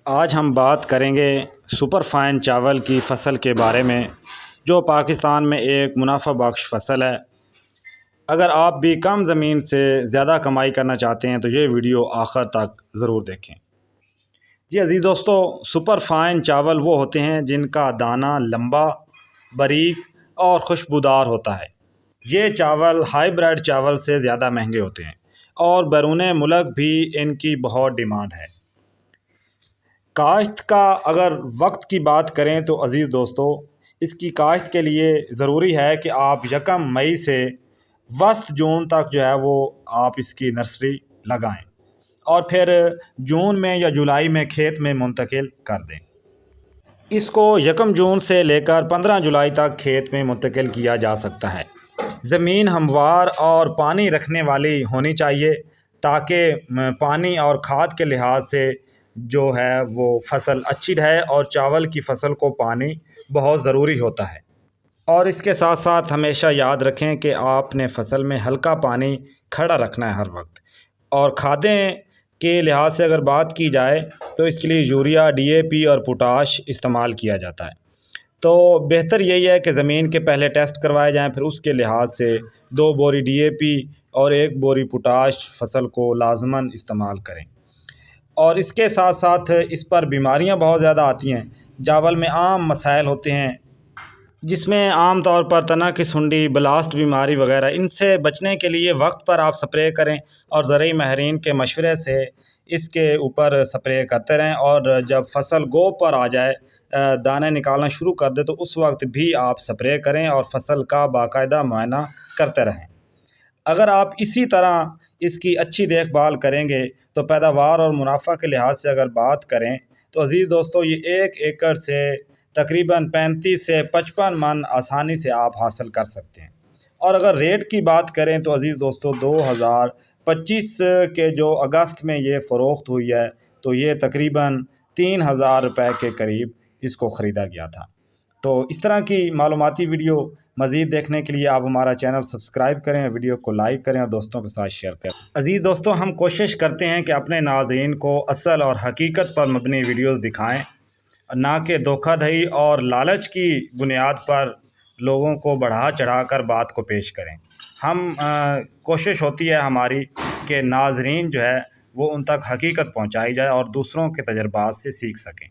آج ہم بات کریں گے سپر فائن چاول کی فصل کے بارے میں، جو پاکستان میں ایک منافع بخش فصل ہے۔ اگر آپ بھی کم زمین سے زیادہ کمائی کرنا چاہتے ہیں تو یہ ویڈیو آخر تک ضرور دیکھیں۔ جی عزیز دوستو، سپر فائن چاول وہ ہوتے ہیں جن کا دانہ لمبا، باریک اور خوشبودار ہوتا ہے۔ یہ چاول ہائی بریڈ چاول سے زیادہ مہنگے ہوتے ہیں اور بیرون ملک بھی ان کی بہت ڈیمانڈ ہے۔ کاشت کا اگر وقت کی بات کریں تو عزیز دوستو، اس کی کاشت کے لیے ضروری ہے کہ آپ 1 مئی سے وسط جون تک جو ہے وہ آپ اس کی نرسری لگائیں اور پھر جون میں یا جولائی میں کھیت میں منتقل کر دیں۔ اس کو 1 جون سے لے کر 15 جولائی تک کھیت میں منتقل کیا جا سکتا ہے۔ زمین ہموار اور پانی رکھنے والی ہونی چاہیے تاکہ پانی اور کھاد کے لحاظ سے جو ہے وہ فصل اچھی رہے، اور چاول کی فصل کو پانی بہت ضروری ہوتا ہے۔ اور اس کے ساتھ ساتھ ہمیشہ یاد رکھیں کہ آپ نے فصل میں ہلکا پانی کھڑا رکھنا ہے ہر وقت۔ اور کھادیں کے لحاظ سے اگر بات کی جائے تو اس کے لیے یوریا، ڈی اے پی اور پوٹاش استعمال کیا جاتا ہے۔ تو بہتر یہی ہے کہ زمین کے پہلے ٹیسٹ کروائے جائیں، پھر اس کے لحاظ سے 2 بوری ڈی اے پی اور 1 بوری پوٹاش فصل کو لازماً استعمال کریں۔ اور اس کے ساتھ ساتھ اس پر بیماریاں بہت زیادہ آتی ہیں۔ چاول میں عام مسائل ہوتے ہیں جس میں عام طور پر تنا کی سنڈی، بلاسٹ بیماری وغیرہ۔ ان سے بچنے کے لیے وقت پر آپ سپرے کریں اور زرعی ماہرین کے مشورے سے اس کے اوپر سپرے کرتے رہیں، اور جب فصل گو پر آ جائے، دانے نکالنا شروع کر دے، تو اس وقت بھی آپ سپرے کریں اور فصل کا باقاعدہ معائنہ کرتے رہیں۔ اگر آپ اسی طرح اس کی اچھی دیکھ بھال کریں گے تو پیداوار اور منافع کے لحاظ سے اگر بات کریں تو عزیز دوستو، یہ 1 ایکڑ سے تقریباً 35 سے 55 من آسانی سے آپ حاصل کر سکتے ہیں۔ اور اگر ریٹ کی بات کریں تو عزیز دوستو، 2025 کے جو اگست میں یہ فروخت ہوئی ہے تو یہ تقریباً 3000 روپے کے قریب اس کو خریدا گیا تھا۔ تو اس طرح کی معلوماتی ویڈیو مزید دیکھنے کے لیے آپ ہمارا چینل سبسکرائب کریں، ویڈیو کو لائک کریں اور دوستوں کے ساتھ شیئر کریں۔ عزیز دوستوں، ہم کوشش کرتے ہیں کہ اپنے ناظرین کو اصل اور حقیقت پر مبنی ویڈیوز دکھائیں، نہ کہ دھوکہ دہی اور لالچ کی بنیاد پر لوگوں کو بڑھا چڑھا کر بات کو پیش کریں۔ کوشش ہوتی ہے ہماری کہ ناظرین جو ہے وہ ان تک حقیقت پہنچائی جائے اور دوسروں کے تجربات سے سیکھ سکیں۔